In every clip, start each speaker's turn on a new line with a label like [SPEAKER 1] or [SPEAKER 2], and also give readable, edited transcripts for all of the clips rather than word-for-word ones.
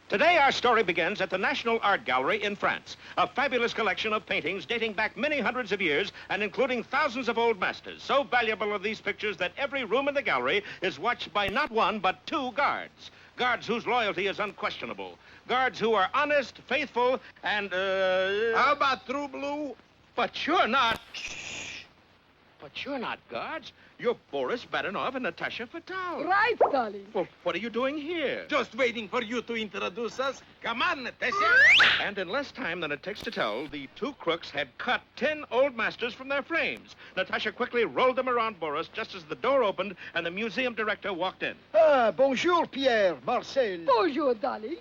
[SPEAKER 1] Today, our story begins at the National Art Gallery in France, a fabulous collection of paintings dating back many hundreds of years and including thousands of old masters. So valuable are these pictures that every room in the gallery is watched by not one, but two guards. Guards whose loyalty is unquestionable. Guards who are honest, faithful, and,
[SPEAKER 2] How about True Blue?
[SPEAKER 1] But you're not... But you're not guards. You're Boris Badenov and Natasha Fatal.
[SPEAKER 3] Right, darling.
[SPEAKER 1] Well, what are you doing here?
[SPEAKER 2] Just waiting for you to introduce us. Come on, Natasha.
[SPEAKER 1] And in less time than it takes to tell, the two crooks had cut 10 old masters from their frames. Natasha quickly rolled them around Boris just as the door opened and the museum director walked in.
[SPEAKER 4] Ah, bonjour, Pierre, Marcel.
[SPEAKER 3] Bonjour, darling.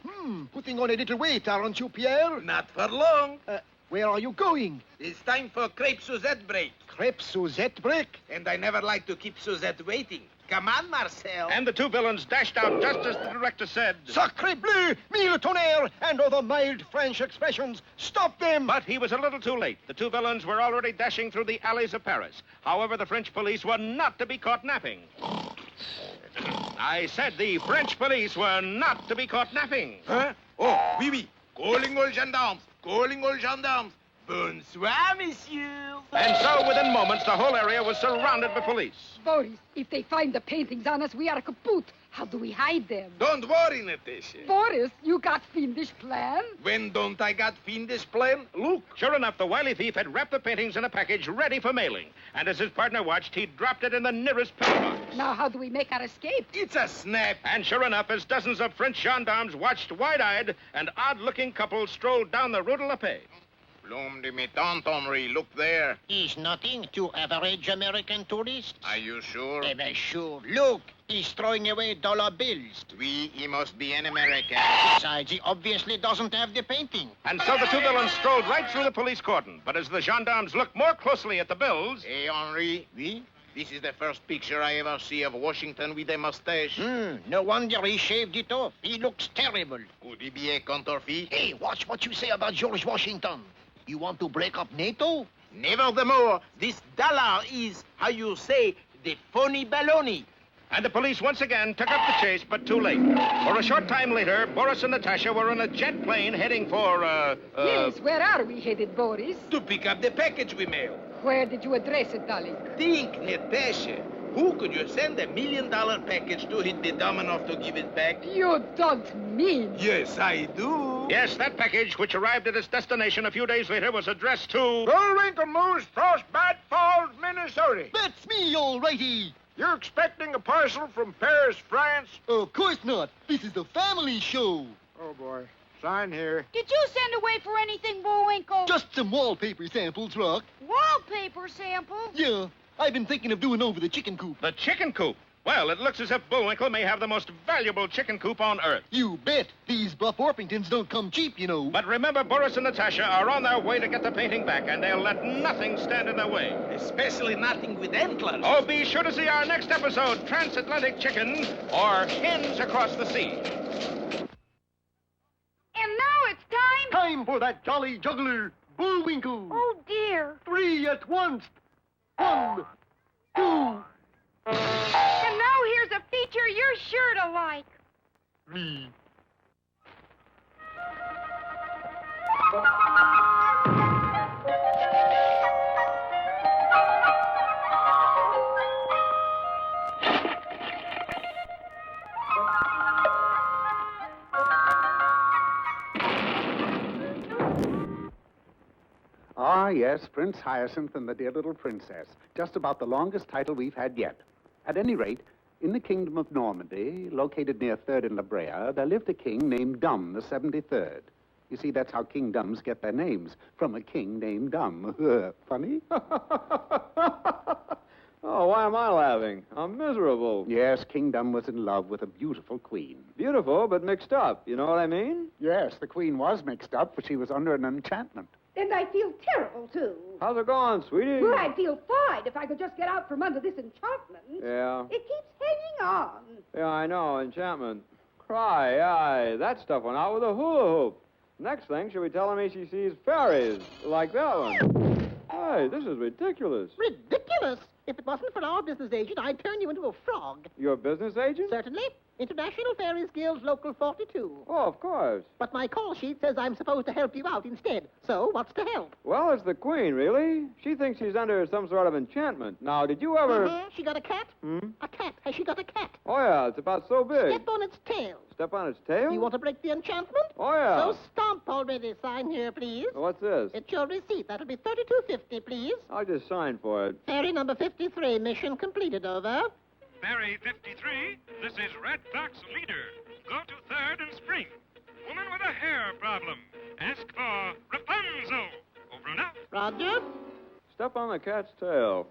[SPEAKER 4] Putting on a little weight, aren't you, Pierre?
[SPEAKER 2] Not for long.
[SPEAKER 4] Where are you going?
[SPEAKER 2] It's time for crepe Suzette break.
[SPEAKER 4] Crepe Suzette break?
[SPEAKER 2] And I never like to keep Suzette waiting. Come on, Marcel.
[SPEAKER 1] And the two villains dashed out just as the director said...
[SPEAKER 4] Sacre bleu, mille tonnerre, and other mild French expressions. Stop them!
[SPEAKER 1] But he was a little too late. The two villains were already dashing through the alleys of Paris. However, the French police were not to be caught napping. I said the French police were not to be caught napping.
[SPEAKER 2] Huh? Oh, oui, oui. Calling all gendarmes. Calling all gendarmes. Bonsoir, monsieur.
[SPEAKER 1] And so, within moments, the whole area was surrounded by police.
[SPEAKER 3] Boris, if they find the paintings on us, we are kaput. How do we hide them?
[SPEAKER 2] Don't worry, Natasha.
[SPEAKER 3] Boris, you got fiendish plan?
[SPEAKER 2] When don't I got fiendish plan? Look.
[SPEAKER 1] Sure enough, the wily thief had wrapped the paintings in a package ready for mailing. And as his partner watched, he dropped it in the nearest pillbox.
[SPEAKER 3] Now, how do we make our escape?
[SPEAKER 2] It's a snap.
[SPEAKER 1] And sure enough, as dozens of French gendarmes watched wide-eyed, an odd-looking couple strolled down the Rue de la Paix.
[SPEAKER 2] L'homme de mes tantes, Henri, look there.
[SPEAKER 5] He's nothing to average American tourists.
[SPEAKER 2] Are you sure?
[SPEAKER 5] Very sure. Look, he's throwing away dollar bills.
[SPEAKER 2] Oui, he must be an American.
[SPEAKER 5] Besides, he obviously doesn't have the painting.
[SPEAKER 1] And so the two villains strolled right through the police cordon. But as the gendarmes looked more closely at the bills...
[SPEAKER 2] Hey, Henri.
[SPEAKER 5] Oui?
[SPEAKER 2] This is the first picture I ever see of Washington with a mustache.
[SPEAKER 5] No wonder he shaved it off. He looks terrible.
[SPEAKER 2] Could he be a counterfeit?
[SPEAKER 5] Hey, watch what you say about George Washington. You want to break up NATO?
[SPEAKER 2] Nevermore, this dollar is, how you say, the phony baloney.
[SPEAKER 1] And the police once again took up the chase, but too late. For a short time later, Boris and Natasha were in a jet plane heading for,
[SPEAKER 3] Yes, where are we headed, Boris?
[SPEAKER 2] To pick up the package we mailed.
[SPEAKER 3] Where did you address it, darling?
[SPEAKER 2] Think, Natasha. Who could you send $1 million package to? He'd be dumb enough to give it back.
[SPEAKER 3] You don't mean...
[SPEAKER 2] Yes, I do.
[SPEAKER 1] Yes, that package, which arrived at its destination a few days later, was addressed to...
[SPEAKER 6] Bullwinkle Moose, Frostbite Falls, Minnesota.
[SPEAKER 4] That's me, all righty.
[SPEAKER 6] You're expecting a parcel from Paris, France?
[SPEAKER 4] Of course not. This is the family show.
[SPEAKER 6] Oh, boy. Sign here.
[SPEAKER 7] Did you send away for anything, Bullwinkle?
[SPEAKER 4] Just some wallpaper samples, Rock.
[SPEAKER 7] Wallpaper samples?
[SPEAKER 4] Yeah, I've been thinking of doing over the chicken coop.
[SPEAKER 1] The chicken coop. Well, it looks as if Bullwinkle may have the most valuable chicken coop on Earth.
[SPEAKER 4] You bet. These Buff Orpingtons don't come cheap, you know.
[SPEAKER 1] But remember, Boris and Natasha are on their way to get the painting back, and they'll let nothing stand in their way.
[SPEAKER 2] Especially nothing with antlers.
[SPEAKER 1] Oh, be sure to see our next episode, Transatlantic Chicken, or Hens Across the Sea.
[SPEAKER 7] And now it's time...
[SPEAKER 4] Time for that jolly juggler, Bullwinkle.
[SPEAKER 7] Oh, dear.
[SPEAKER 4] 3 at once. 1, 2,
[SPEAKER 7] And now here's a feature you're sure to like.
[SPEAKER 4] 3.
[SPEAKER 8] Ah, yes, Prince Hyacinth and the Dear Little Princess. Just about the longest title we've had yet. At any rate, in the kingdom of Normandy, located near 3rd and La Brea, there lived a king named Dumb the 73rd. You see, that's how kingdoms get their names, from a king named Dumb. Funny?
[SPEAKER 9] Oh, why am I laughing? I'm miserable.
[SPEAKER 8] Yes, King Dumb was in love with a beautiful queen.
[SPEAKER 9] Beautiful, but mixed up. You know what I mean?
[SPEAKER 8] Yes, the queen was mixed up, but she was under an enchantment.
[SPEAKER 10] And I feel terrible, too.
[SPEAKER 9] How's it going, sweetie?
[SPEAKER 10] Well, I'd feel fine if I could just get out from under this enchantment.
[SPEAKER 9] Yeah.
[SPEAKER 10] It keeps hanging on.
[SPEAKER 9] Yeah, I know. Enchantment. Cry, aye. That stuff went out with a hula hoop. Next thing, she'll be telling me she sees fairies, like that one. Hey, this is ridiculous.
[SPEAKER 11] Ridiculous? If it wasn't for our business agent, I'd turn you into a frog.
[SPEAKER 9] Your business agent?
[SPEAKER 11] Certainly. International Fairies Guild Local 42.
[SPEAKER 9] Oh, of course.
[SPEAKER 11] But my call sheet says I'm supposed to help you out instead. So, what's to help?
[SPEAKER 9] Well, it's the Queen, really. She thinks she's under some sort of enchantment. Now, did you ever...
[SPEAKER 11] She got a cat? A cat. Has she got a cat?
[SPEAKER 9] Oh, yeah, it's about so big.
[SPEAKER 11] Step on its tail.
[SPEAKER 9] Step on its tail?
[SPEAKER 11] You want to break the enchantment?
[SPEAKER 9] Oh, yeah.
[SPEAKER 11] So stomp already. Sign here, please.
[SPEAKER 9] What's this?
[SPEAKER 11] It's your receipt. That'll be $32.50, please.
[SPEAKER 9] I'll just sign for it.
[SPEAKER 11] Fairy number 53, mission completed, over.
[SPEAKER 12] Fairy 53, this is Red Fox Leader. Go to 3rd and Spring. Woman with a hair problem. Ask for Rapunzel. Over and out.
[SPEAKER 11] Roger.
[SPEAKER 9] Step on the cat's tail.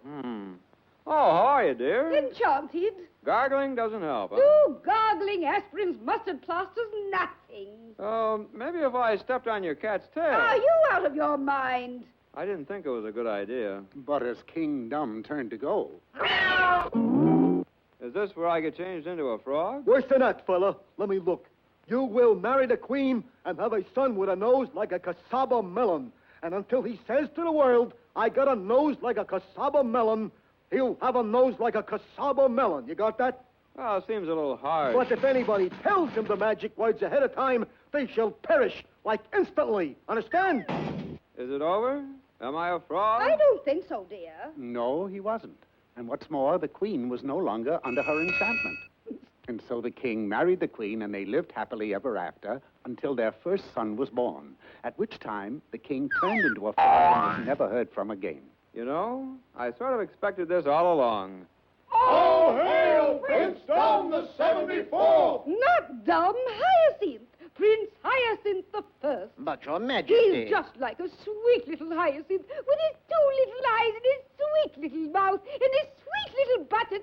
[SPEAKER 9] Oh, how are you, dear?
[SPEAKER 3] Enchanted.
[SPEAKER 9] Gargling doesn't help, huh?
[SPEAKER 3] Oh, gargling, aspirins, mustard plasters, nothing.
[SPEAKER 9] Maybe if I stepped on your cat's tail.
[SPEAKER 3] Are you out of your mind?
[SPEAKER 9] I didn't think it was a good idea.
[SPEAKER 8] But as King Dum turned to go...
[SPEAKER 9] Is this where I get changed into a frog?
[SPEAKER 4] Worse than that, fella. Let me look. You will marry the queen and have a son with a nose like a cassava melon. And until he says to the world, I got a nose like a cassava melon, he'll have a nose like a cassava melon. You got that?
[SPEAKER 9] Well, it seems a little hard.
[SPEAKER 4] But if anybody tells him the magic words ahead of time, they shall perish, like instantly. Understand?
[SPEAKER 9] Is it over? Am I a frog?
[SPEAKER 3] I don't think so, dear.
[SPEAKER 8] No, he wasn't. And what's more, the queen was no longer under her enchantment. And so the king married the queen, and they lived happily ever after until their first son was born, at which time the king turned into a frog and was never heard from again.
[SPEAKER 9] You know, I sort of expected this all along.
[SPEAKER 4] All hail Prince Dum the 74th!
[SPEAKER 3] Not Dum, Hyacinth. Prince Hyacinth the First.
[SPEAKER 11] But your majesty...
[SPEAKER 3] He's just like a sweet little hyacinth with his 2 little eyes and his sweet little mouth and his sweet little button.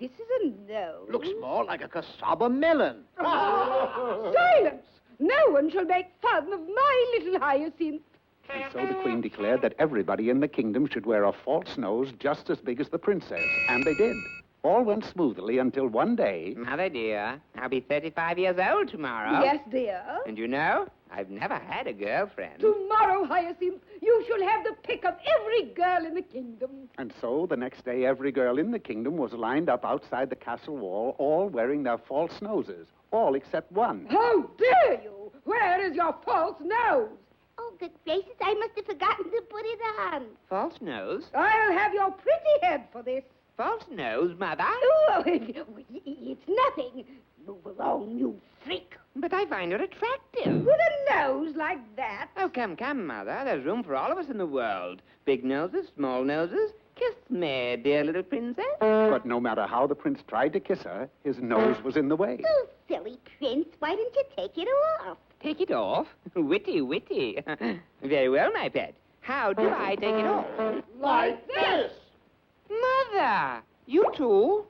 [SPEAKER 3] This is a nose.
[SPEAKER 11] Looks more like a cassava melon.
[SPEAKER 3] Silence! No one shall make fun of my little hyacinth.
[SPEAKER 8] And so the queen declared that everybody in the kingdom should wear a false nose just as big as the princess. And they did. All went smoothly until one day...
[SPEAKER 13] Mother, dear, I'll be 35 years old tomorrow.
[SPEAKER 3] Yes, dear.
[SPEAKER 13] And you know, I've never had a girlfriend.
[SPEAKER 3] Tomorrow, Hyacinth, you shall have the pick of every girl in the kingdom.
[SPEAKER 8] And so the next day, every girl in the kingdom was lined up outside the castle wall, all wearing their false noses. All except one.
[SPEAKER 3] How dare you? Where is your false nose?
[SPEAKER 7] Oh, good gracious, I must have forgotten to put it on.
[SPEAKER 13] False nose?
[SPEAKER 3] I'll have your pretty head for this.
[SPEAKER 13] False nose, Mother?
[SPEAKER 3] Oh, it's nothing. Move along, you freak.
[SPEAKER 13] But I find her attractive.
[SPEAKER 3] With a nose like that?
[SPEAKER 13] Oh, come, Mother. There's room for all of us in the world. Big noses, small noses. Kiss me, dear little princess.
[SPEAKER 8] But no matter how the prince tried to kiss her, his nose was in the way.
[SPEAKER 7] Oh, silly prince, why didn't you take it off?
[SPEAKER 13] Take it off? Witty. Very well, my pet. How do I take it off?
[SPEAKER 4] Like this!
[SPEAKER 13] Mother! You too?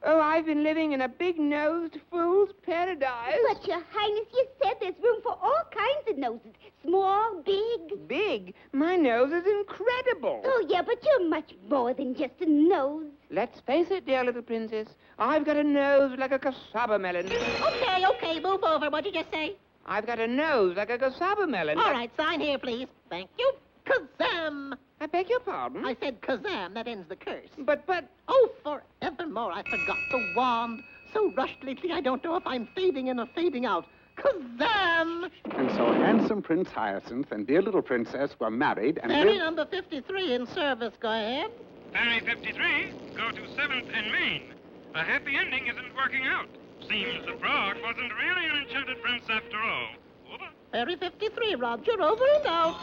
[SPEAKER 13] Oh, I've been living in a big-nosed fool's paradise.
[SPEAKER 7] But, Your Highness, you said there's room for all kinds of noses. Small, big.
[SPEAKER 13] Big? My nose is incredible.
[SPEAKER 7] Oh, yeah, but you're much more than just a nose.
[SPEAKER 13] Let's face it, dear little princess. I've got a nose like a cassava melon.
[SPEAKER 11] Okay, move over. What'd you just say?
[SPEAKER 13] I've got a nose like a cassava melon.
[SPEAKER 11] All right, sign here, please. Thank you. Kazam!
[SPEAKER 13] I beg your pardon?
[SPEAKER 11] I said kazam. That ends the curse.
[SPEAKER 13] But...
[SPEAKER 11] Oh, forevermore, I forgot the wand. So rushed lately, I don't know if I'm fading in or fading out. Kazam!
[SPEAKER 8] And so handsome Prince Hyacinth and dear little princess were married and...
[SPEAKER 11] Fairy number 53 in service. Go ahead.
[SPEAKER 12] Fairy 53, go to 7th and Main. A happy ending isn't working out. Seems the frog wasn't really an enchanted prince after all. Over.
[SPEAKER 11] Fairy 53, Roger, over and out.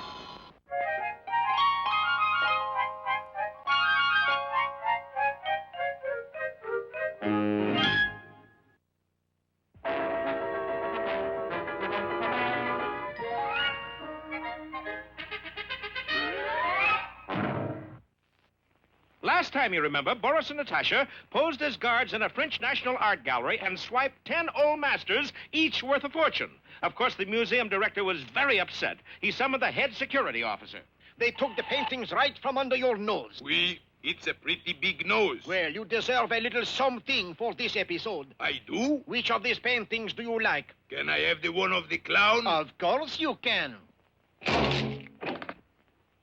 [SPEAKER 1] Last time, you remember, Boris and Natasha posed as guards in a French National Art Gallery and swiped 10 old masters, each worth a fortune. Of course, the museum director was very upset. He summoned the head security officer.
[SPEAKER 4] They took the paintings right from under your nose.
[SPEAKER 2] Oui, it's a pretty big nose.
[SPEAKER 4] Well, you deserve a little something for this episode.
[SPEAKER 2] I do?
[SPEAKER 4] Which of these paintings do you like?
[SPEAKER 2] Can I have the one of the clown?
[SPEAKER 4] Of course you can.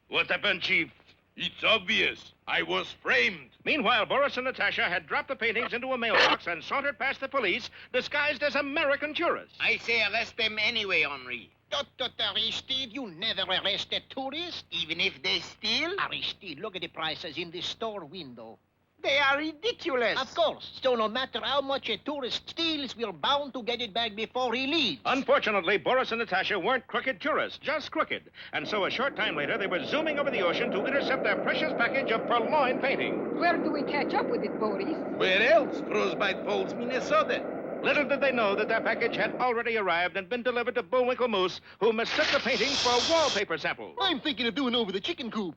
[SPEAKER 1] What happened, Chief?
[SPEAKER 2] It's obvious. I was framed.
[SPEAKER 1] Meanwhile, Boris and Natasha had dropped the paintings into a mailbox and sauntered past the police, disguised as American tourists.
[SPEAKER 2] I say arrest them anyway, Henri.
[SPEAKER 5] Not Aristide, you never arrest a tourist.
[SPEAKER 2] Even if they steal?
[SPEAKER 5] Aristide, look at the prices in the store window.
[SPEAKER 2] They are ridiculous.
[SPEAKER 5] Of course. So no matter how much a tourist steals, we're bound to get it back before he leaves.
[SPEAKER 1] Unfortunately, Boris and Natasha weren't crooked tourists, just crooked. And so a short time later, they were zooming over the ocean to intercept their precious package of purloined paintings.
[SPEAKER 10] Where do we catch up with it, Boris?
[SPEAKER 2] Where else? Frostbite Falls, Minnesota.
[SPEAKER 1] Little did they know that their package had already arrived and been delivered to Bullwinkle Moose, who mistook the paintings for wallpaper samples.
[SPEAKER 11] I'm thinking of doing over the chicken coop.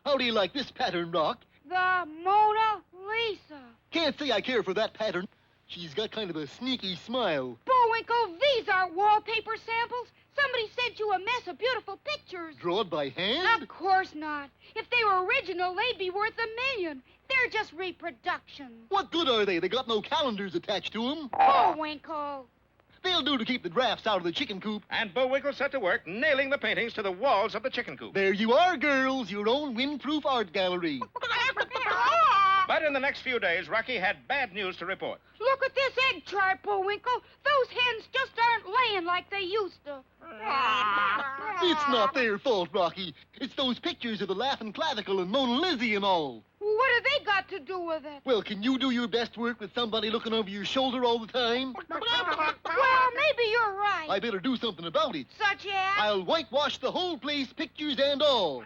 [SPEAKER 11] How do you like this pattern, Rock?
[SPEAKER 7] The Mona Lisa.
[SPEAKER 11] Can't say I care for that pattern. She's got kind of a sneaky smile.
[SPEAKER 7] Bullwinkle, these aren't wallpaper samples. Somebody sent you a mess of beautiful pictures.
[SPEAKER 11] Drawn by hand?
[SPEAKER 7] Of course not. If they were original, they'd be worth $1 million. They're just reproductions.
[SPEAKER 11] What good are they? They got no calendars attached to them.
[SPEAKER 7] Bullwinkle.
[SPEAKER 11] They'll do to keep the drafts out of the chicken coop.
[SPEAKER 1] And Bullwinkle set to work, nailing the paintings to the walls of the chicken coop.
[SPEAKER 11] There you are, girls, your own windproof art gallery.
[SPEAKER 1] But in the next few days, Rocky had bad news to report.
[SPEAKER 7] Look at this egg chart, Bullwinkle. Those hens just aren't laying like they used to.
[SPEAKER 11] It's not their fault, Rocky. It's those pictures of the Laughing Clavicle and Mona Lisa and all.
[SPEAKER 7] What have they got to do with it?
[SPEAKER 11] Well, can you do your best work with somebody looking over your shoulder all the time?
[SPEAKER 7] Well, maybe you're right.
[SPEAKER 11] I better do something about it.
[SPEAKER 7] Such as?
[SPEAKER 11] I'll whitewash the whole place, pictures and all.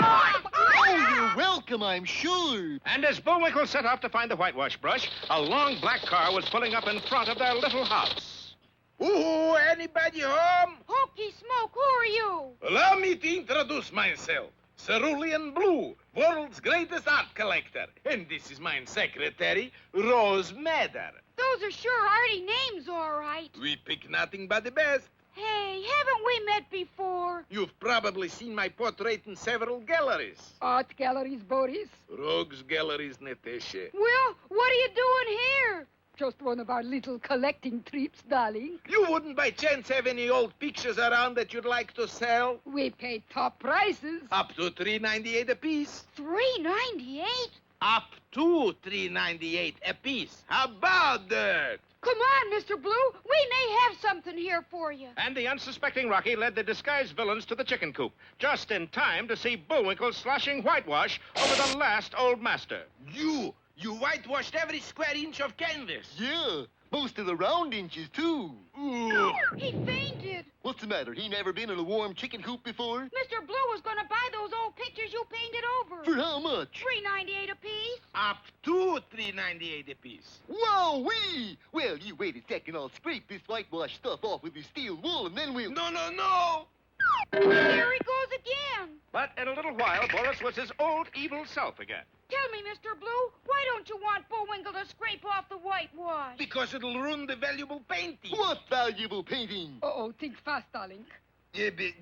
[SPEAKER 11] Oh, you're welcome, I'm sure.
[SPEAKER 1] And as Bullwinkle set off to find the whitewash brush, a long black car was pulling up in front of their little house.
[SPEAKER 2] Ooh, anybody home?
[SPEAKER 7] Hokey Smoke, who are you?
[SPEAKER 2] Allow me to introduce myself. Cerulean Blue, world's greatest art collector. And this is my secretary, Rose Mather.
[SPEAKER 7] Those are sure arty names, all right.
[SPEAKER 2] We pick nothing but the best.
[SPEAKER 7] Hey, haven't we met before?
[SPEAKER 2] You've probably seen my portrait in several galleries.
[SPEAKER 10] Art galleries, Boris?
[SPEAKER 2] Rogues galleries, Natasha.
[SPEAKER 7] Well, what are you doing here?
[SPEAKER 10] Just one of our little collecting trips, darling.
[SPEAKER 2] You wouldn't by chance have any old pictures around that you'd like to sell?
[SPEAKER 10] We pay top prices.
[SPEAKER 2] Up to $3.98 a piece.
[SPEAKER 7] $3.98?
[SPEAKER 2] Up to $3.98 a piece. How about that?
[SPEAKER 7] Come on, Mr. Blue. We may have something here for you.
[SPEAKER 1] And the unsuspecting Rocky led the disguised villains to the chicken coop, just in time to see Bullwinkle sloshing whitewash over the last old master.
[SPEAKER 2] You whitewashed every square inch of canvas.
[SPEAKER 11] Yeah, most of the round inches, too.
[SPEAKER 2] Ooh.
[SPEAKER 7] He fainted.
[SPEAKER 11] What's the matter? He never been in a warm chicken coop before?
[SPEAKER 7] Mr. Blue was going to buy those old pictures you painted over.
[SPEAKER 11] For how much?
[SPEAKER 7] $3.98 a piece.
[SPEAKER 2] Up to $3.98 a piece.
[SPEAKER 11] Whoa-wee! Well, you wait a second. I'll scrape this whitewash stuff off with the steel wool, and then we'll...
[SPEAKER 2] No.
[SPEAKER 7] There he goes again.
[SPEAKER 1] But in a little while, Boris was his old evil self again.
[SPEAKER 7] Tell me, Mr. Blue, why don't you want Bullwinkle to scrape off the whitewash?
[SPEAKER 2] Because it'll ruin the valuable painting.
[SPEAKER 11] What valuable painting?
[SPEAKER 10] Uh-oh, think fast, darling.
[SPEAKER 2] Yeah, but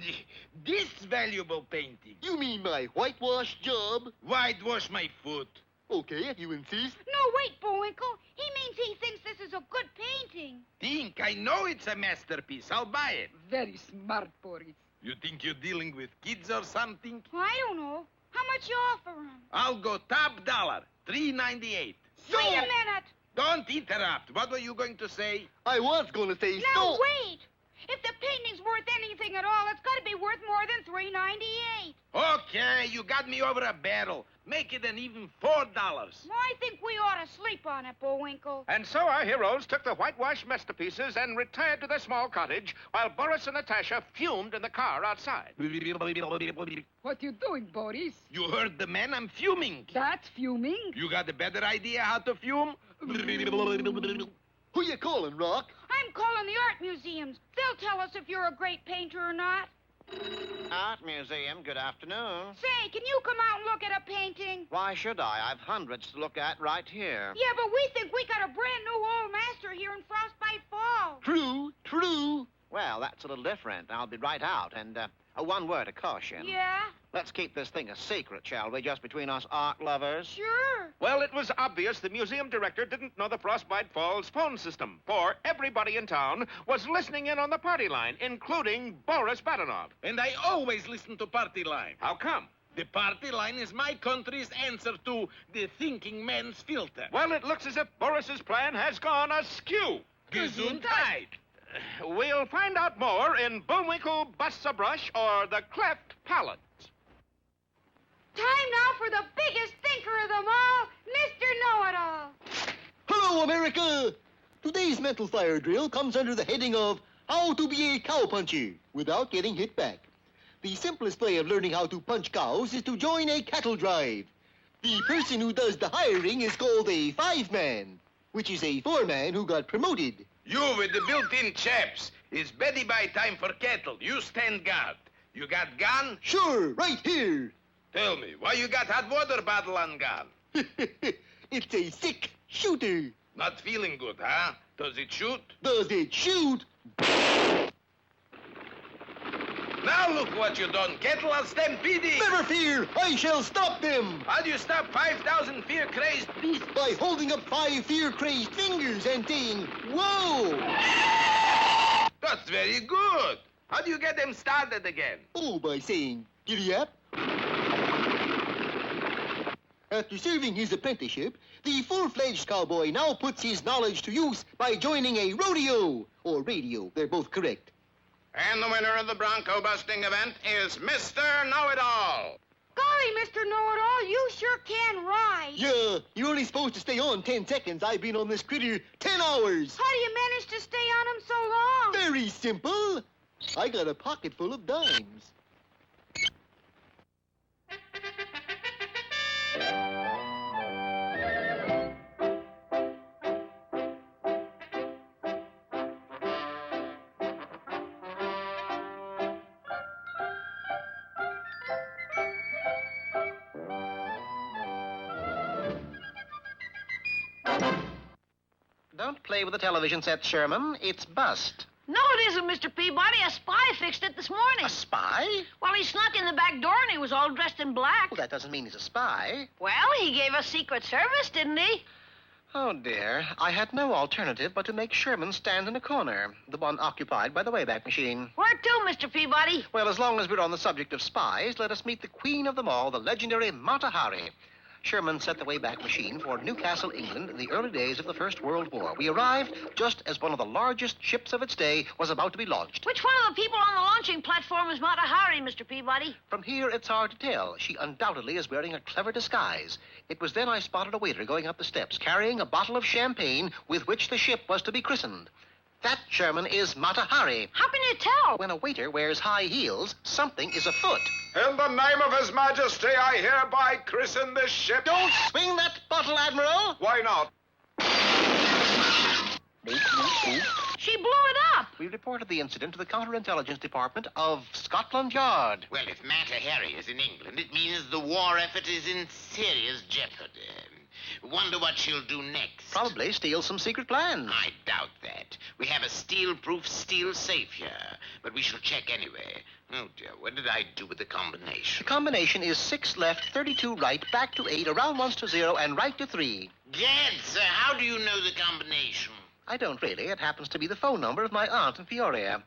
[SPEAKER 2] this valuable painting.
[SPEAKER 11] You mean my whitewash job?
[SPEAKER 2] Whitewash my foot.
[SPEAKER 11] Okay, if you insist.
[SPEAKER 7] No, wait, Bullwinkle. He means he thinks this is a good painting.
[SPEAKER 2] Think, I know it's a masterpiece. I'll buy it.
[SPEAKER 10] Very smart, Boris.
[SPEAKER 2] You think you're dealing with kids or something?
[SPEAKER 7] I don't know. How much you offering?
[SPEAKER 2] I'll go top dollar, $3.98.
[SPEAKER 7] Wait a minute.
[SPEAKER 2] Don't interrupt. What were you going to say?
[SPEAKER 11] I was going to say
[SPEAKER 7] Now, wait. If the painting's worth anything at all, it's got to be worth more than $3.98.
[SPEAKER 2] Okay, you got me over a barrel. Make it an even $4.
[SPEAKER 7] Well, I think we ought to sleep on it, Bullwinkle.
[SPEAKER 1] And so our heroes took the whitewash masterpieces and retired to their small cottage, while Boris and Natasha fumed in the car outside.
[SPEAKER 10] What you doing, Boris?
[SPEAKER 2] You heard the man? I'm fuming.
[SPEAKER 10] That's fuming?
[SPEAKER 2] You got a better idea how to fume?
[SPEAKER 11] Who you calling, Rock?
[SPEAKER 7] I'm calling the art museums. They'll tell us if you're a great painter or not.
[SPEAKER 5] Art Museum, good afternoon.
[SPEAKER 7] Say, can you come out and look at a painting?
[SPEAKER 5] Why should I? I've hundreds to look at right here.
[SPEAKER 7] Yeah, but we think we got a brand new old master here in Frostbite Falls.
[SPEAKER 11] True.
[SPEAKER 5] Well, that's a little different. I'll be right out. And one word of caution.
[SPEAKER 7] Yeah?
[SPEAKER 5] Let's keep this thing a secret, shall we? Just between us art lovers.
[SPEAKER 7] Sure.
[SPEAKER 1] Well, it was obvious the museum director didn't know the Frostbite Falls phone system, for everybody in town was listening in on the party line, including Boris Badenov.
[SPEAKER 2] And I always listen to party line.
[SPEAKER 1] How come?
[SPEAKER 2] The party line is my country's answer to the thinking man's filter.
[SPEAKER 1] Well, it looks as if Boris's plan has gone askew.
[SPEAKER 2] Gesundheit.
[SPEAKER 1] We'll find out more in Bullwinkle Busts a Brush or The Cleft Palate.
[SPEAKER 7] Time now for the biggest thinker of them all, Mr. Know-It-All.
[SPEAKER 14] Hello, America! Today's mental fire drill comes under the heading of How to be a Cowpuncher without getting hit back. The simplest way of learning how to punch cows is to join a cattle drive. The person who does the hiring is called a five-man, which is a four-man who got promoted.
[SPEAKER 2] You with the built-in chaps. It's beddy by time for cattle. You stand guard. You got gun?
[SPEAKER 14] Sure, right here.
[SPEAKER 2] Tell me, why you got hot water bottle on gun?
[SPEAKER 14] It's a sick shooter.
[SPEAKER 2] Not feeling good, huh? Does it shoot?
[SPEAKER 14] Does it shoot?
[SPEAKER 2] Now look what you done. Cattle are stampeding.
[SPEAKER 14] Never fear, I shall stop them.
[SPEAKER 2] How do you stop 5,000 fear-crazed beasts?
[SPEAKER 14] By holding up 5 fear-crazed fingers and saying, whoa!
[SPEAKER 2] That's very good. How do you get them started again?
[SPEAKER 14] Oh, by saying, giddy up. After serving his apprenticeship, the full-fledged cowboy now puts his knowledge to use by joining a rodeo, or radio, they're both correct.
[SPEAKER 2] And the winner of the Bronco busting event is Mr. Know-It-All.
[SPEAKER 7] Golly, Mr. Know-It-All, you sure can ride.
[SPEAKER 14] Yeah, you're only supposed to stay on 10 seconds. I've been on this critter 10 hours.
[SPEAKER 7] How do you manage to stay on him so long?
[SPEAKER 14] Very simple. I got a pocket full of dimes.
[SPEAKER 5] Don't play with the television set, Sherman. It's bust.
[SPEAKER 15] No, it isn't, Mr. Peabody. A spy fixed it this morning.
[SPEAKER 5] A spy?
[SPEAKER 15] Well, he snuck in the back door and he was all dressed in black.
[SPEAKER 5] Well, that doesn't mean he's a spy.
[SPEAKER 15] Well, he gave us Secret Service, didn't he?
[SPEAKER 5] Oh, dear. I had no alternative but to make Sherman stand in a corner, the one occupied by the Wayback Machine.
[SPEAKER 15] Where to, Mr. Peabody?
[SPEAKER 5] Well, as long as we're on the subject of spies, let us meet the queen of them all, the legendary Mata Hari. Sherman set the Wayback Machine for Newcastle, England, in the early days of the First World War. We arrived just as one of the largest ships of its day was about to be launched.
[SPEAKER 15] Which one of the people on the launching platform is Mata Hari, Mr. Peabody?
[SPEAKER 5] From here, it's hard to tell. She undoubtedly is wearing a clever disguise. It was then I spotted a waiter going up the steps, carrying a bottle of champagne with which the ship was to be christened. That, Sherman, is Mata Hari.
[SPEAKER 15] How can you tell?
[SPEAKER 5] When a waiter wears high heels, something is afoot.
[SPEAKER 6] In the name of His Majesty, I hereby christen this ship.
[SPEAKER 5] Don't swing that bottle, Admiral!
[SPEAKER 6] Why not?
[SPEAKER 15] She blew it up.
[SPEAKER 5] We reported the incident to the Counterintelligence Department of Scotland Yard.
[SPEAKER 16] Well, if Mata Hari is in England, it means the war effort is in serious jeopardy. Wonder what she'll do next.
[SPEAKER 5] Probably steal some secret plans.
[SPEAKER 16] I doubt that. We have a steel-proof steel safe here, but we shall check anyway. Oh, dear, what did I do with the combination?
[SPEAKER 5] The combination is 6 left, 32 right, back to 8, around once to 0, and right to 3.
[SPEAKER 16] Gad, sir, how do you know the combination?
[SPEAKER 5] I don't really. It happens to be the phone number of my aunt in Peoria.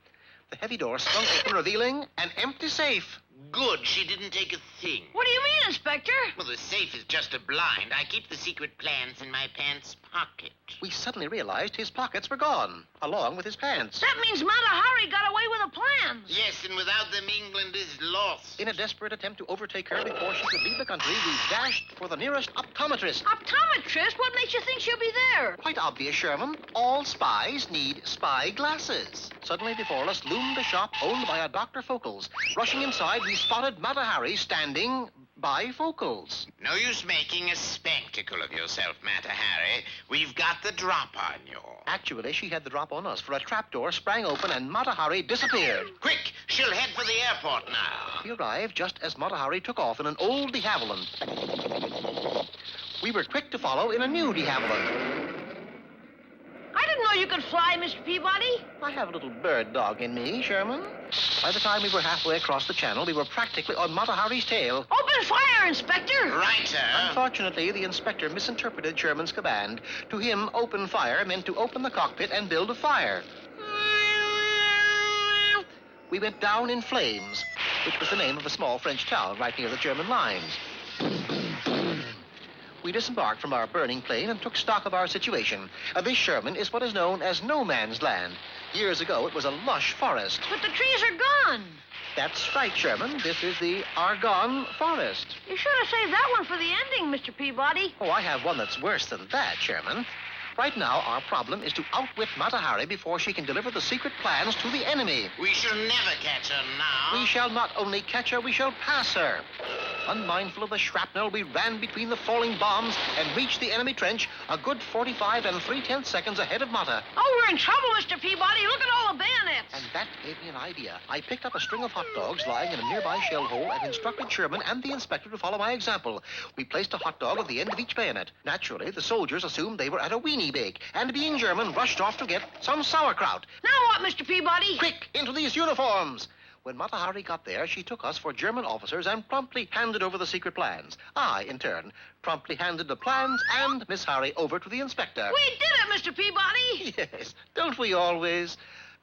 [SPEAKER 5] The heavy door swung open, revealing an empty safe.
[SPEAKER 16] Good, she didn't take a thing.
[SPEAKER 15] What do you mean, Inspector?
[SPEAKER 16] Well, the safe is just a blind. I keep the secret plans in my pants pocket.
[SPEAKER 5] We suddenly realized his pockets were gone, along with his pants.
[SPEAKER 15] That means Mata Hari got away with the plans.
[SPEAKER 16] Yes, and without them, England is lost.
[SPEAKER 5] In a desperate attempt to overtake her before she could leave the country, we dashed for the nearest optometrist.
[SPEAKER 15] Optometrist? What makes you think she'll be there?
[SPEAKER 5] Quite obvious, Sherman. All spies need spy glasses. Suddenly before us loomed a shop owned by a Dr. Focals. Rushing inside, we spotted Mata Hari standing by Focals.
[SPEAKER 16] No use making a spectacle of yourself, Mata Hari. We've got the drop on you.
[SPEAKER 5] Actually, she had the drop on us, for a trapdoor sprang open and Mata Hari disappeared.
[SPEAKER 16] Quick, she'll head for the airport now.
[SPEAKER 5] We arrived just as Mata Hari took off in an old de Havilland. We were quick to follow in a new de Havilland.
[SPEAKER 15] I didn't know you could fly, Mr. Peabody.
[SPEAKER 5] I have a little bird dog in me, Sherman. By the time we were halfway across the channel, we were practically on Mata Hari's tail.
[SPEAKER 15] Open fire, Inspector!
[SPEAKER 16] Right, sir.
[SPEAKER 5] Unfortunately, the inspector misinterpreted Sherman's command. To him, open fire meant to open the cockpit and build a fire. We went down in flames. which was the name of a small French town right near the German lines. We disembarked from our burning plane and took stock of our situation. This Sherman is what is known as no man's land. Years ago, it was a lush forest.
[SPEAKER 15] But the trees are gone.
[SPEAKER 5] That's right, Sherman. This is the Argonne Forest.
[SPEAKER 15] You should have saved that one for the ending, Mr. Peabody.
[SPEAKER 5] Oh, I have one that's worse than that, Sherman. Right now, our problem is to outwit Mata Hari before she can deliver the secret plans to the enemy.
[SPEAKER 16] We shall never catch her now.
[SPEAKER 5] We shall not only catch her, we shall pass her. Unmindful of the shrapnel, we ran between the falling bombs and reached the enemy trench a good 45 3/10 seconds ahead of Mata.
[SPEAKER 15] Oh, we're in trouble, Mr. Peabody. Look at all the bayonets.
[SPEAKER 5] And that gave me an idea. I picked up a string of hot dogs lying in a nearby shell hole and instructed Sherman and the inspector to follow my example. We placed a hot dog at the end of each bayonet. Naturally, the soldiers assumed they were at a weenie bake, and being German, rushed off to get some sauerkraut.
[SPEAKER 15] Now what, Mr. Peabody?
[SPEAKER 5] Quick, into these uniforms! When Mata Hari got there, she took us for German officers and promptly handed over the secret plans. I, in turn, promptly handed the plans and Miss Hari over to the inspector.
[SPEAKER 15] We did it, Mr. Peabody.
[SPEAKER 5] Yes, don't we always?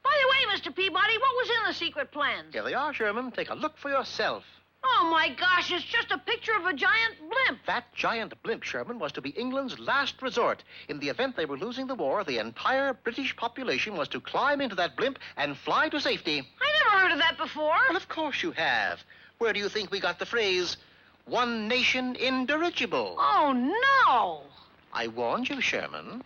[SPEAKER 15] By the way, Mr. Peabody, what was in the secret plans?
[SPEAKER 5] Here they are, Sherman. Take a look for yourself.
[SPEAKER 15] Oh, my gosh, it's just a picture of a giant blimp.
[SPEAKER 5] That giant blimp, Sherman, was to be England's last resort. In the event they were losing the war, the entire British population was to climb into that blimp and fly to safety.
[SPEAKER 15] I never heard of that before.
[SPEAKER 5] Well, of course you have. Where do you think we got the phrase, one nation indirigible?
[SPEAKER 15] Oh, no.
[SPEAKER 5] I warned you, Sherman.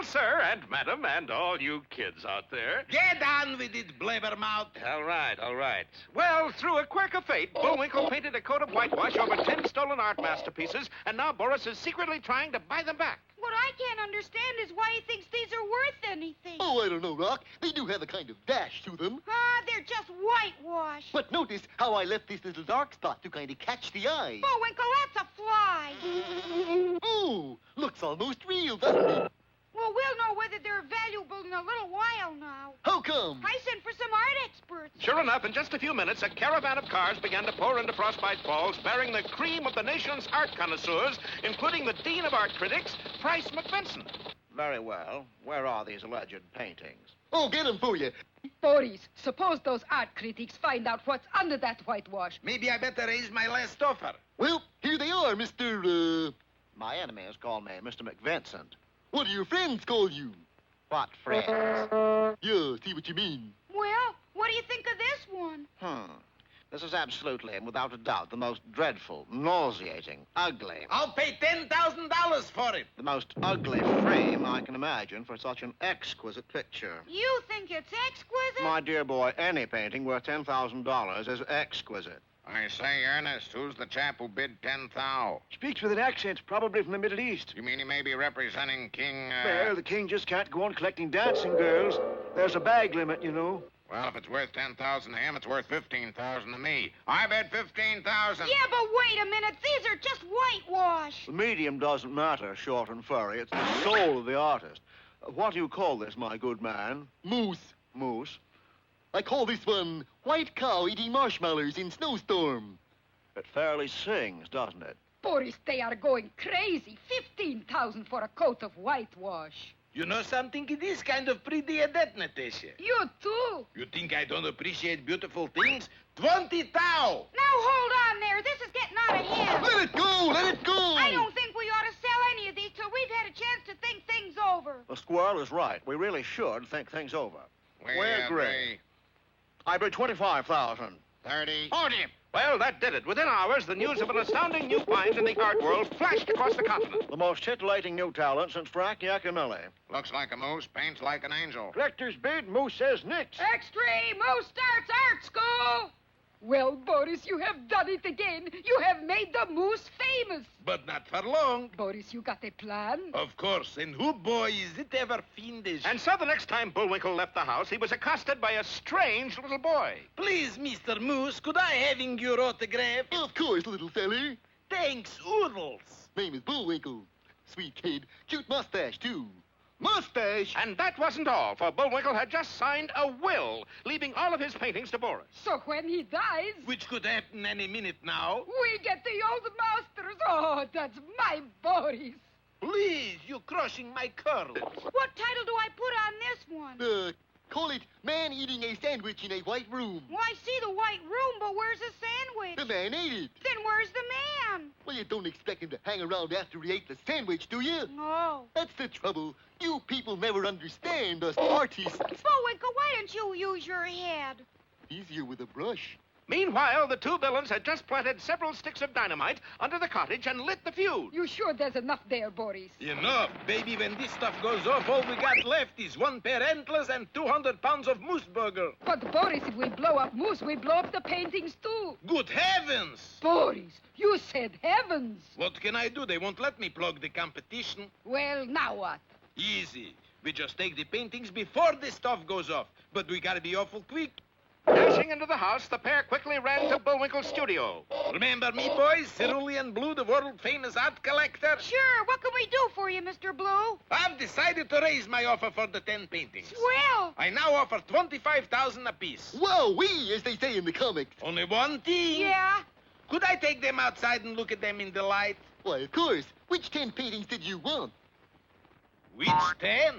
[SPEAKER 1] Sir and madam and all you kids out there.
[SPEAKER 2] Get on with it, blabbermouth.
[SPEAKER 1] All right. Well, through a quirk of fate, Bullwinkle painted a coat of whitewash over 10 stolen art masterpieces, and now Boris is secretly trying to buy them back.
[SPEAKER 7] What I can't understand is why he thinks these are worth anything.
[SPEAKER 14] Oh, I don't know, Rock. They do have a kind of dash to them.
[SPEAKER 7] They're just whitewash.
[SPEAKER 14] But notice how I left this little dark spot to kind of catch the eye.
[SPEAKER 7] Bullwinkle, that's a fly.
[SPEAKER 14] Oh, looks almost real, doesn't it?
[SPEAKER 7] Well, we'll know whether they're valuable in a little while now.
[SPEAKER 14] How come?
[SPEAKER 7] I sent for some art experts.
[SPEAKER 1] Sure enough, in just a few minutes, a caravan of cars began to pour into Frostbite Falls, bearing the cream of the nation's art connoisseurs, including the Dean of Art Critics, Price McBenson.
[SPEAKER 17] Very well. Where are these alleged paintings?
[SPEAKER 14] Oh, get them for you.
[SPEAKER 10] Boris, suppose those art critics find out what's under that whitewash.
[SPEAKER 2] Maybe I better raise my last offer.
[SPEAKER 14] Well, here they are, Mr.
[SPEAKER 17] My enemies call me Mr. McVincent.
[SPEAKER 14] What do your friends call you?
[SPEAKER 17] What friends?
[SPEAKER 14] Yeah, see what you mean.
[SPEAKER 7] Well, what do you think of this one?
[SPEAKER 17] This is absolutely and without a doubt the most dreadful, nauseating, ugly.
[SPEAKER 2] I'll pay $10,000 for it.
[SPEAKER 17] The most ugly frame I can imagine for such an exquisite picture.
[SPEAKER 7] You think it's exquisite?
[SPEAKER 17] My dear boy, any painting worth $10,000 is exquisite.
[SPEAKER 6] I say, Ernest, who's the chap who bid 10,000?
[SPEAKER 4] Speaks with an accent, probably from the Middle East.
[SPEAKER 6] You mean he may be representing King,
[SPEAKER 4] Well, the king just can't go on collecting dancing girls. There's a bag limit, you know.
[SPEAKER 6] Well, if it's worth 10,000 to him, it's worth 15,000 to me. I bet 15,000.
[SPEAKER 7] Yeah, but wait a minute. These are just whitewash.
[SPEAKER 17] The medium doesn't matter, short and furry. It's the soul of the artist. What do you call this, my good man?
[SPEAKER 14] Moose.
[SPEAKER 17] Moose?
[SPEAKER 14] I call this one White Cow Eating Marshmallows in Snowstorm.
[SPEAKER 17] It fairly sings, doesn't it?
[SPEAKER 10] Boris, they are going crazy. 15,000 for a coat of whitewash.
[SPEAKER 2] You know something? It is kind of pretty at that, Natasha.
[SPEAKER 10] You too.
[SPEAKER 2] You think I don't appreciate beautiful things? 20,000.
[SPEAKER 7] Now hold on there. This is getting out of hand.
[SPEAKER 14] Let it go! Let it go!
[SPEAKER 7] I don't think we ought to sell any of these till we've had a chance to think things over.
[SPEAKER 17] The squirrel is right. We really should think things over.
[SPEAKER 6] We
[SPEAKER 17] agree. I bid 25,000.
[SPEAKER 6] 30.
[SPEAKER 1] 40. Well, that did it. Within hours, the news of an astounding new find in the art world flashed across the continent.
[SPEAKER 17] The most titillating new talent since Frank Giacomelli.
[SPEAKER 6] Looks like a moose, paints like an angel.
[SPEAKER 4] Collector's bid, Moose says nix.
[SPEAKER 10] Extreme! Moose starts art school! Well, Boris, you have done it again. You have made the moose famous.
[SPEAKER 2] But not for long.
[SPEAKER 10] Boris, you got a plan?
[SPEAKER 2] Of course. And who, boy, is it ever fiendish?
[SPEAKER 1] And so the next time Bullwinkle left the house, he was accosted by a strange little boy.
[SPEAKER 2] Please, Mr. Moose, could I having your autograph?
[SPEAKER 14] Of course, little feller.
[SPEAKER 2] Thanks, oodles.
[SPEAKER 14] Name is Bullwinkle. Sweet kid. Cute mustache, too. Mustache!
[SPEAKER 1] And that wasn't all, for Bullwinkle had just signed a will, leaving all of his paintings to Boris.
[SPEAKER 10] So when he dies,
[SPEAKER 2] Which could happen any minute now.
[SPEAKER 10] we get the old masters. Oh, that's my Boris.
[SPEAKER 2] Please, you're crushing my curls.
[SPEAKER 7] What title do I put on this one?
[SPEAKER 14] Call it Man Eating a Sandwich in a White Room.
[SPEAKER 7] Well, I see the white room, but where's the sandwich?
[SPEAKER 14] The man ate it.
[SPEAKER 7] Then where's the man?
[SPEAKER 14] Well, you don't expect him to hang around after he ate the sandwich, do you?
[SPEAKER 7] No.
[SPEAKER 14] That's the trouble. You people never understand us artists.
[SPEAKER 7] Bullwinkle, why don't you use your head?
[SPEAKER 14] Easier with a brush.
[SPEAKER 1] Meanwhile, the two villains had just planted several sticks of dynamite under the cottage and lit the fuse.
[SPEAKER 10] You sure there's enough there, Boris?
[SPEAKER 2] Enough, baby. When this stuff goes off, all we got left is 1 pair antlers and 200 pounds of moose burger.
[SPEAKER 10] But, Boris, if we blow up moose, we blow up the paintings, too.
[SPEAKER 2] Good heavens!
[SPEAKER 10] Boris, you said heavens.
[SPEAKER 2] What can I do? They won't let me plug the competition.
[SPEAKER 10] Well, now what?
[SPEAKER 2] Easy. We just take the paintings before the stuff goes off. But we gotta be awful quick.
[SPEAKER 1] Dashing into the house, the pair quickly ran to Bullwinkle's studio.
[SPEAKER 2] Remember me, boys? Cerulean Blue, the world-famous art collector?
[SPEAKER 7] Sure. What can we do for you, Mr. Blue?
[SPEAKER 2] I've decided to raise my offer for the 10 paintings.
[SPEAKER 7] Swell.
[SPEAKER 2] I now offer $25,000 apiece.
[SPEAKER 14] Wowee, as they say in the comics.
[SPEAKER 2] Only one thing.
[SPEAKER 7] Yeah?
[SPEAKER 2] Could I take them outside and look at them in the light?
[SPEAKER 14] Why, of course. Which 10 paintings did you want?
[SPEAKER 2] Which 10?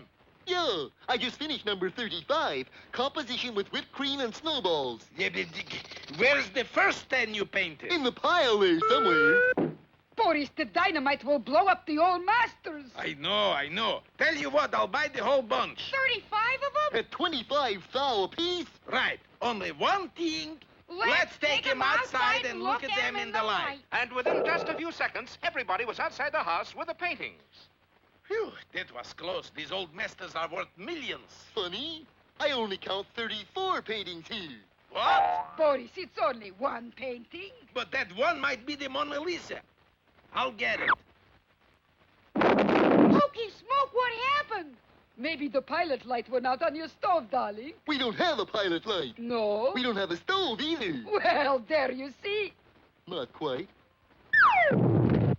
[SPEAKER 14] Yeah, I just finished number 35. Composition with whipped cream and snowballs.
[SPEAKER 2] Yeah, but where's the first 10 you painted?
[SPEAKER 14] In the pile there somewhere.
[SPEAKER 10] Boris, the dynamite will blow up the old masters.
[SPEAKER 2] I know. Tell you what, I'll buy the whole bunch.
[SPEAKER 7] 35 of them?
[SPEAKER 14] At 25 thou apiece?
[SPEAKER 2] Right. Only one thing. Let's take them outside and look at them in the light.
[SPEAKER 1] And within just a few seconds, everybody was outside the house with the paintings.
[SPEAKER 2] Phew, that was close. These old masters are worth millions.
[SPEAKER 14] Funny, I only count 34 paintings here.
[SPEAKER 2] What?
[SPEAKER 10] Boris, it's only one painting.
[SPEAKER 2] But that one might be the Mona Lisa. I'll get it.
[SPEAKER 7] Hokey smoke, what happened?
[SPEAKER 10] Maybe the pilot light went out on your stove, darling.
[SPEAKER 14] We don't have a pilot light.
[SPEAKER 10] No.
[SPEAKER 14] We don't have a stove either.
[SPEAKER 10] Well, there you see.
[SPEAKER 14] Not quite.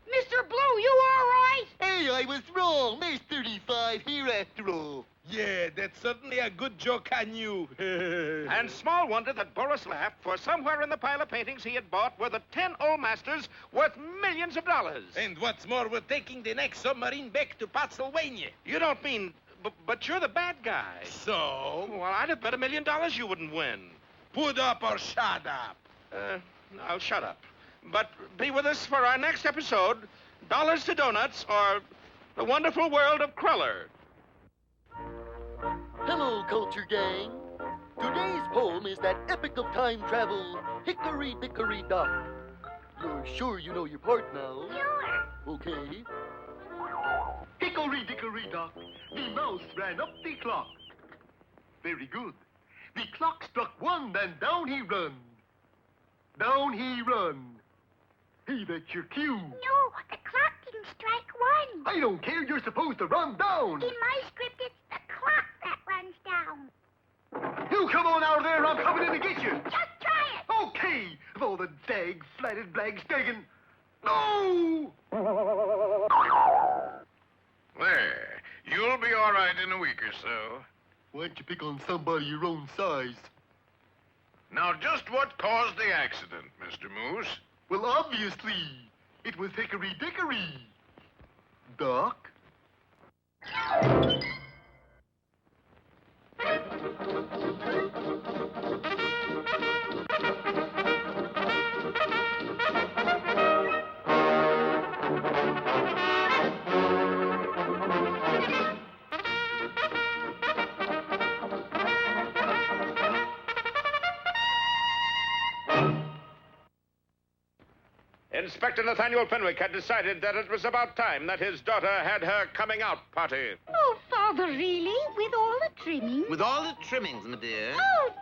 [SPEAKER 7] Mr. Blue, you all right?
[SPEAKER 14] Hey, I was wrong. There's 35 here after all.
[SPEAKER 2] Yeah, that's certainly a good joke on you.
[SPEAKER 1] And small wonder that Boris laughed, for somewhere in the pile of paintings he had bought were the 10 old masters worth millions of dollars.
[SPEAKER 2] And what's more, we're taking the next submarine back to Pennsylvania.
[SPEAKER 1] You don't mean... But you're the bad guy.
[SPEAKER 2] So?
[SPEAKER 1] Well, I'd have bet $1 million you wouldn't win.
[SPEAKER 2] Put up or shut up.
[SPEAKER 1] I'll shut up. But be with us for our next episode, Dollars to Donuts, or The Wonderful World of Cruller.
[SPEAKER 14] Hello, Culture Gang. Today's poem is that epic of time travel, Hickory Dickory Dock. You're sure you know your part now? Sure. Okay. Hickory Dickory Dock, the mouse ran up the clock. Very good. The clock struck 1, then down he run. Down he run. Hey, that's your cue.
[SPEAKER 18] No, the clock didn't strike 1.
[SPEAKER 14] I don't care, you're supposed to run down.
[SPEAKER 18] In my script, it's the clock that runs down.
[SPEAKER 14] You come on out of there, I'm coming in to get you.
[SPEAKER 18] Just try it.
[SPEAKER 14] Okay, of all the dag, flatted blags dagging. No!
[SPEAKER 6] There. You'll be all right in a week or so.
[SPEAKER 14] Why don't you pick on somebody your own size?
[SPEAKER 6] Now, just what caused the accident, Mr. Moose?
[SPEAKER 14] Well, obviously, it was Hickory Dickory. Doc?
[SPEAKER 1] Inspector Nathaniel Fenwick had decided that it was about time that his daughter had her coming-out party.
[SPEAKER 18] Oh, Father, really? With all the trimmings?
[SPEAKER 16] With all the trimmings, my dear.
[SPEAKER 18] Oh,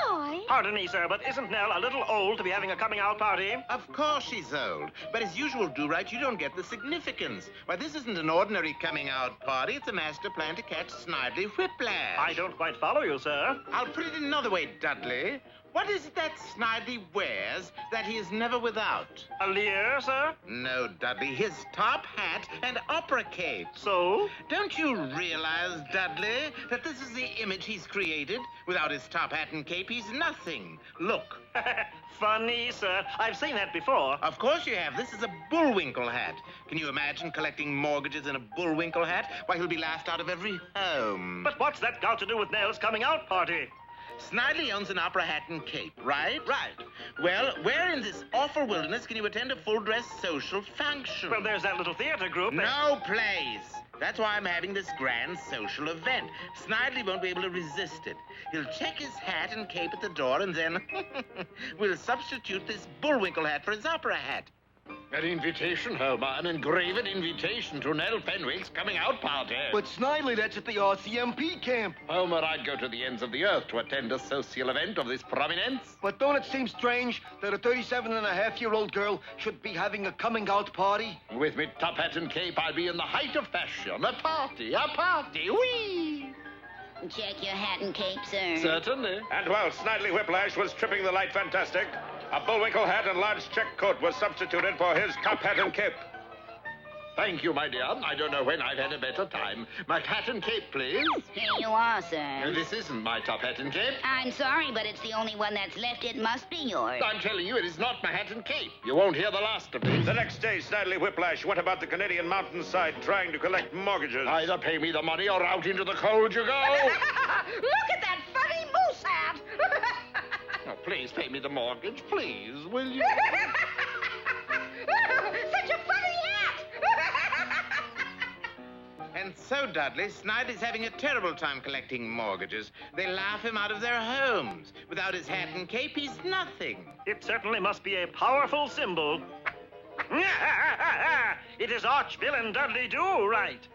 [SPEAKER 18] Joy!
[SPEAKER 19] Pardon me, sir, but isn't Nell a little old to be having a coming-out party?
[SPEAKER 16] Of course she's old. But as usual, Do-Right, you don't get the significance. Why, this isn't an ordinary coming-out party. It's a master plan to catch Snidely Whiplash.
[SPEAKER 19] I don't quite follow you, sir.
[SPEAKER 16] I'll put it another way, Dudley. What is it that Snidely wears that he is never without?
[SPEAKER 19] A leer, sir?
[SPEAKER 16] No, Dudley, his top hat and opera cape.
[SPEAKER 19] So?
[SPEAKER 16] Don't you realize, Dudley, that this is the image he's created? Without his top hat and cape, he's nothing. Look.
[SPEAKER 19] Funny, sir. I've seen that before.
[SPEAKER 16] Of course you have. This is a Bullwinkle hat. Can you imagine collecting mortgages in a Bullwinkle hat? Why, he'll be laughed out of every home.
[SPEAKER 19] But what's that got to do with Nell's coming out party?
[SPEAKER 16] Snidely owns an opera hat and cape, right?
[SPEAKER 19] Right.
[SPEAKER 16] Well, where in this awful wilderness can you attend a full-dress social function?
[SPEAKER 19] Well, there's that little theater group.
[SPEAKER 16] No plays. That's why I'm having this grand social event. Snidely won't be able to resist it. He'll check his hat and cape at the door, and then we'll substitute this Bullwinkle hat for his opera hat.
[SPEAKER 20] An invitation, Homer, an engraved invitation to Nell Fenwick's coming out party.
[SPEAKER 14] But Snidely, that's at the RCMP camp.
[SPEAKER 20] Homer, I'd go to the ends of the earth to attend a social event of this prominence.
[SPEAKER 14] But don't it seem strange that a 37-and-a-half-year-old girl should be having a coming-out party?
[SPEAKER 20] With me top hat and cape, I'll be in the height of fashion. A party, whee!
[SPEAKER 21] Check your hat and cape, sir.
[SPEAKER 20] Certainly.
[SPEAKER 1] And while Snidely Whiplash was tripping the light fantastic, a Bullwinkle hat and large check coat was substituted for his top hat and cape.
[SPEAKER 20] Thank you, my dear. I don't know when I've had a better time. My hat and cape, please.
[SPEAKER 21] Here you are, sir.
[SPEAKER 20] No, this isn't my top hat and cape.
[SPEAKER 21] I'm sorry, but it's the only one that's left. It must be yours.
[SPEAKER 20] I'm telling you, it is not my hat and cape. You won't hear the last of this.
[SPEAKER 1] The next day, Snidely Whiplash went about the Canadian mountainside trying to collect mortgages.
[SPEAKER 20] Either pay me the money or out into the cold you go.
[SPEAKER 7] Look at that funny moose hat.
[SPEAKER 20] Oh, please pay me the mortgage, please, will you?
[SPEAKER 7] Such a funny hat.
[SPEAKER 16] And so, Dudley, Snidely's having a terrible time collecting mortgages. They laugh him out of their homes. Without his hat and cape, he's nothing.
[SPEAKER 19] It certainly must be a powerful symbol. It is arch-villain Dudley Do-Right.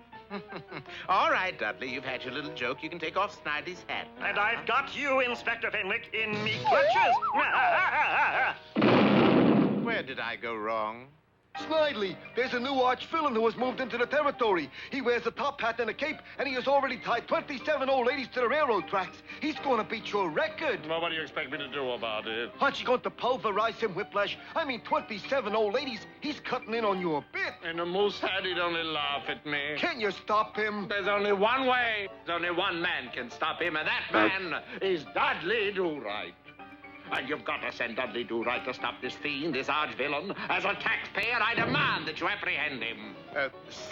[SPEAKER 16] All right, Dudley, you've had your little joke. You can take off Snidely's hat now.
[SPEAKER 19] And I've got you, Inspector Fenwick, in me clutches.
[SPEAKER 16] Where did I go wrong?
[SPEAKER 14] Snidely, there's a new arch-villain who has moved into the territory. He wears a top hat and a cape, and he has already tied 27 old ladies to the railroad tracks. He's going to beat your record.
[SPEAKER 20] Well, what do you expect me to do about it?
[SPEAKER 14] Aren't you going to pulverize him, Whiplash? I mean, 27 old ladies. He's cutting in on your bit.
[SPEAKER 20] In a moose hat, he'd only laugh at me.
[SPEAKER 14] Can't you stop him?
[SPEAKER 20] There's only one way. There's only one man can stop him, and that man is Dudley Do-Right. And you've got to send Dudley Do-Right to stop this fiend, this arch-villain. As a taxpayer, I demand that you apprehend him.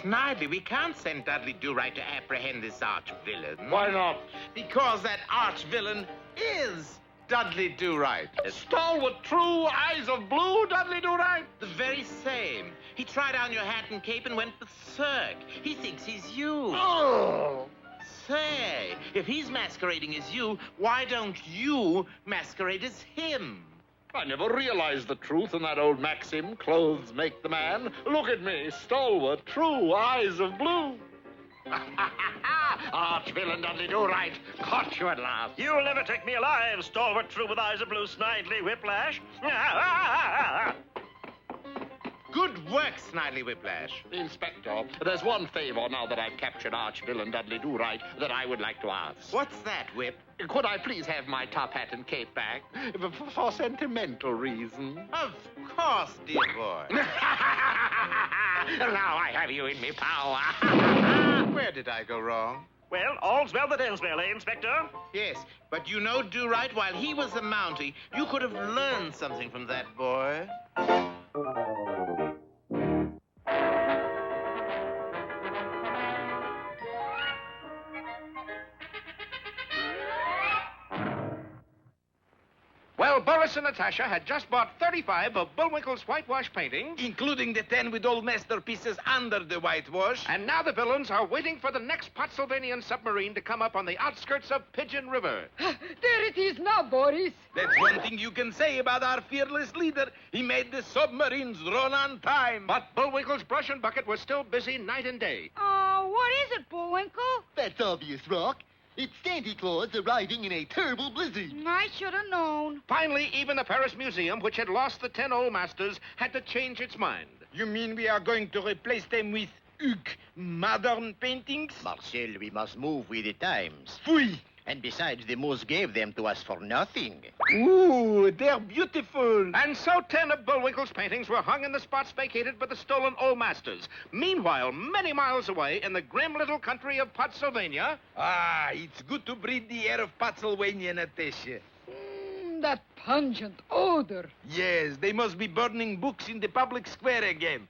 [SPEAKER 16] Snidely, we can't send Dudley Do-Right to apprehend this arch-villain.
[SPEAKER 20] Why not?
[SPEAKER 16] Because that arch-villain is Dudley Do-Right.
[SPEAKER 20] Stalwart, true, eyes of blue, Dudley Do-Right?
[SPEAKER 16] The very same. He tried on your hat and cape and went berserk. He thinks he's you.
[SPEAKER 20] Oh!
[SPEAKER 16] Say, if he's masquerading as you, why don't you masquerade as him?
[SPEAKER 20] I never realized the truth in that old maxim, clothes make the man. Look at me, stalwart, true, eyes of blue. Arch-villain Dudley Do-Right, caught you at last.
[SPEAKER 19] You'll never take me alive, stalwart true with eyes of blue, Snidely Whiplash.
[SPEAKER 16] Good work, Snidely Whiplash.
[SPEAKER 20] Inspector, there's one favor now that I've captured arch-villain Dudley Do-Right that I would like to ask.
[SPEAKER 16] What's that, Whip?
[SPEAKER 20] Could I please have my top hat and cape back? For sentimental reasons.
[SPEAKER 16] Of course, dear boy.
[SPEAKER 20] Now I have you in me power.
[SPEAKER 16] Where did I go wrong?
[SPEAKER 19] Well, all's well that ends well, eh, Inspector?
[SPEAKER 16] Yes, but you know, Do-Right, while he was a Mountie, you could have learned something from that boy.
[SPEAKER 1] Well, Boris and Natasha had just bought 35 of Bullwinkle's whitewash paintings,
[SPEAKER 2] including the 10 with old masterpieces under the whitewash.
[SPEAKER 1] And now the villains are waiting for the next Pottsylvanian submarine to come up on the outskirts of Pigeon River.
[SPEAKER 10] There it is now, Boris.
[SPEAKER 2] That's one thing you can say about our fearless leader. He made the submarines run on time.
[SPEAKER 1] But Bullwinkle's brush and bucket was still busy night and day.
[SPEAKER 7] Oh, what is it, Bullwinkle?
[SPEAKER 14] That's obvious, Rock. It's Santa Claus arriving in a terrible blizzard.
[SPEAKER 7] I should have known.
[SPEAKER 1] Finally, even the Paris Museum, which had lost the 10 old masters, had to change its mind.
[SPEAKER 2] You mean we are going to replace them with modern paintings?
[SPEAKER 17] Marcel, we must move with the times.
[SPEAKER 2] Fui!
[SPEAKER 5] And besides, the moose gave them to us for nothing.
[SPEAKER 2] Ooh, they're beautiful.
[SPEAKER 1] And so 10 of Bullwinkle's paintings were hung in the spots vacated by the stolen old masters. Meanwhile, many miles away in the grim little country of Pennsylvania...
[SPEAKER 2] Ah, it's good to breathe the air of Pennsylvania, Natasha.
[SPEAKER 10] That pungent odor.
[SPEAKER 2] Yes, they must be burning books in the public square again.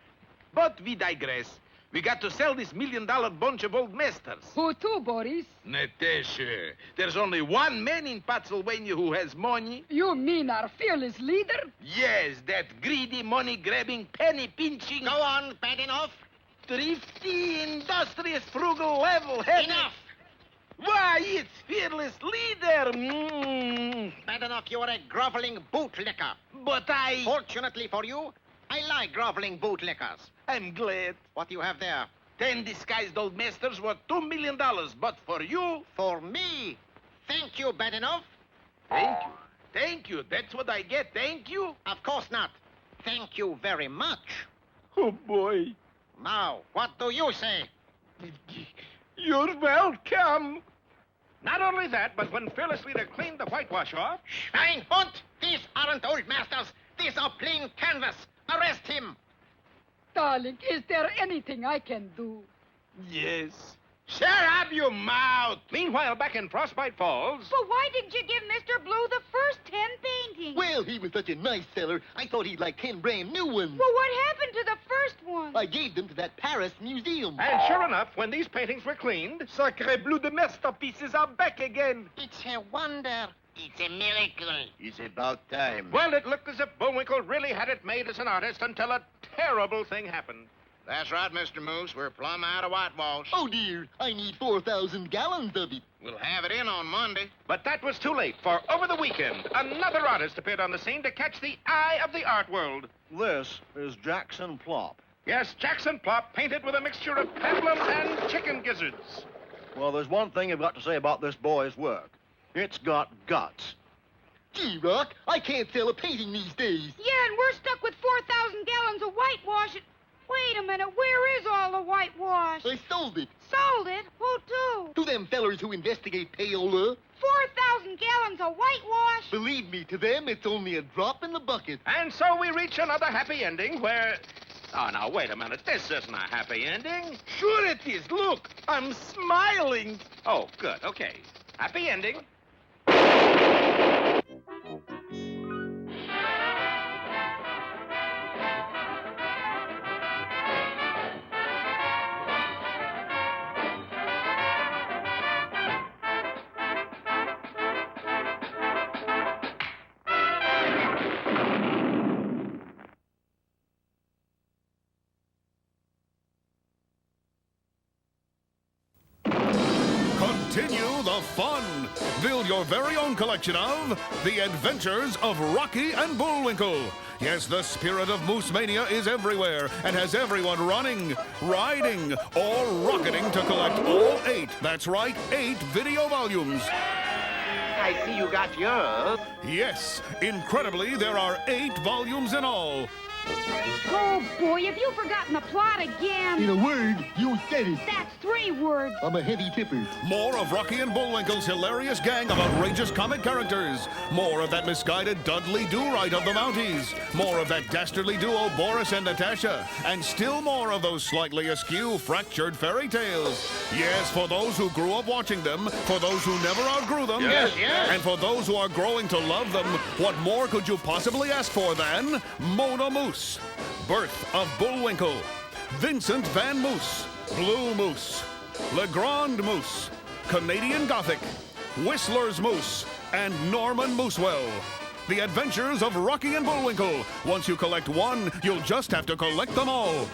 [SPEAKER 2] But we digress. We got to sell this $1 million bunch of old masters.
[SPEAKER 10] Who to, Boris?
[SPEAKER 2] Natasha, there's only one man in Pennsylvania who has money.
[SPEAKER 10] You mean our fearless leader?
[SPEAKER 2] Yes, that greedy, money-grabbing, penny-pinching...
[SPEAKER 5] Go on, bad enough.
[SPEAKER 2] Thrifty, industrious, frugal, level-headed...
[SPEAKER 5] Enough!
[SPEAKER 2] Why, it's fearless leader!
[SPEAKER 5] Bad enough, you're a groveling bootlicker.
[SPEAKER 2] But I...
[SPEAKER 5] Fortunately for you, I like groveling bootlickers.
[SPEAKER 2] I'm glad.
[SPEAKER 5] What do you have there?
[SPEAKER 2] 10 disguised old masters worth $2 million. But for you...
[SPEAKER 5] For me? Thank you, bad enough.
[SPEAKER 2] Thank you. Thank you. That's what I get. Thank you.
[SPEAKER 5] Of course not. Thank you very much.
[SPEAKER 2] Oh, boy.
[SPEAKER 5] Now, what do you say?
[SPEAKER 2] You're welcome.
[SPEAKER 1] Not only that, but when fearless leader cleaned the whitewash off...
[SPEAKER 5] Schweinhund! These aren't old masters. These are plain canvas. Arrest him.
[SPEAKER 10] Darling, is there anything I can do?
[SPEAKER 2] Yes. Shut up, you mouth!
[SPEAKER 1] Meanwhile, back in Frostbite Falls...
[SPEAKER 7] But why didn't you give Mr. Blue the first 10 paintings?
[SPEAKER 14] Well, he was such a nice seller, I thought he'd like 10 brand new ones.
[SPEAKER 7] Well, what happened to the first one?
[SPEAKER 14] I gave them to that Paris museum.
[SPEAKER 1] And sure enough, when these paintings were cleaned...
[SPEAKER 2] Sacre bleu, the masterpieces are back again.
[SPEAKER 5] It's a wonder.
[SPEAKER 15] It's a miracle.
[SPEAKER 17] It's about time.
[SPEAKER 1] Well, it looked as if Bullwinkle really had it made as an artist until a terrible thing happened.
[SPEAKER 6] That's right, Mr. Moose. We're plumb out of whitewash.
[SPEAKER 14] Oh, dear. I need 4,000 gallons of it.
[SPEAKER 6] We'll have it in on Monday.
[SPEAKER 1] But that was too late, for over the weekend, another artist appeared on the scene to catch the eye of the art world.
[SPEAKER 17] This is Jackson Plop.
[SPEAKER 1] Yes, Jackson Plop, painted with a mixture of peplum and chicken gizzards.
[SPEAKER 17] Well, there's one thing I've got to say about this boy's work. It's got guts.
[SPEAKER 14] Gee, Rock, I can't sell a painting these days.
[SPEAKER 7] Yeah, and we're stuck with 4,000 gallons of whitewash. Wait a minute, where is all the whitewash?
[SPEAKER 14] I sold it.
[SPEAKER 7] Sold it? Who to?
[SPEAKER 14] To them fellers who investigate payola.
[SPEAKER 7] 4,000 gallons of whitewash?
[SPEAKER 14] Believe me, to them, it's only a drop in the bucket.
[SPEAKER 1] And so we reach another happy ending where... Oh, now, wait a minute. This isn't a happy ending.
[SPEAKER 2] Sure it is. Look, I'm smiling.
[SPEAKER 1] Oh, good. Okay. Happy ending.
[SPEAKER 9] Continue the fun. Build your very own collection of The Adventures of Rocky and Bullwinkle. Yes, the spirit of Moose Mania is everywhere and has everyone running, riding, or rocketing to collect all 8. That's right, 8 video volumes.
[SPEAKER 5] I see you got yours.
[SPEAKER 9] Yes, incredibly, there are 8 volumes in all.
[SPEAKER 7] Oh, boy, have you forgotten the plot again?
[SPEAKER 14] In a word, you said it.
[SPEAKER 7] That's 3 words.
[SPEAKER 14] I'm a heavy tipper.
[SPEAKER 9] More of Rocky and Bullwinkle's hilarious gang of outrageous comic characters. More of that misguided Dudley Do-Right of the Mounties. More of that dastardly duo Boris and Natasha. And still more of those slightly askew, fractured fairy tales. Yes, for those who grew up watching them, for those who never outgrew them,
[SPEAKER 2] Yes, yes.
[SPEAKER 9] and for those who are growing to love them, what more could you possibly ask for than Mona Moose? Birth of Bullwinkle, Vincent Van Moose, Blue Moose, Legrand Moose, Canadian Gothic, Whistler's Moose, and Norman Moosewell. The Adventures of Rocky and Bullwinkle. Once you collect one, you'll just have to collect them all.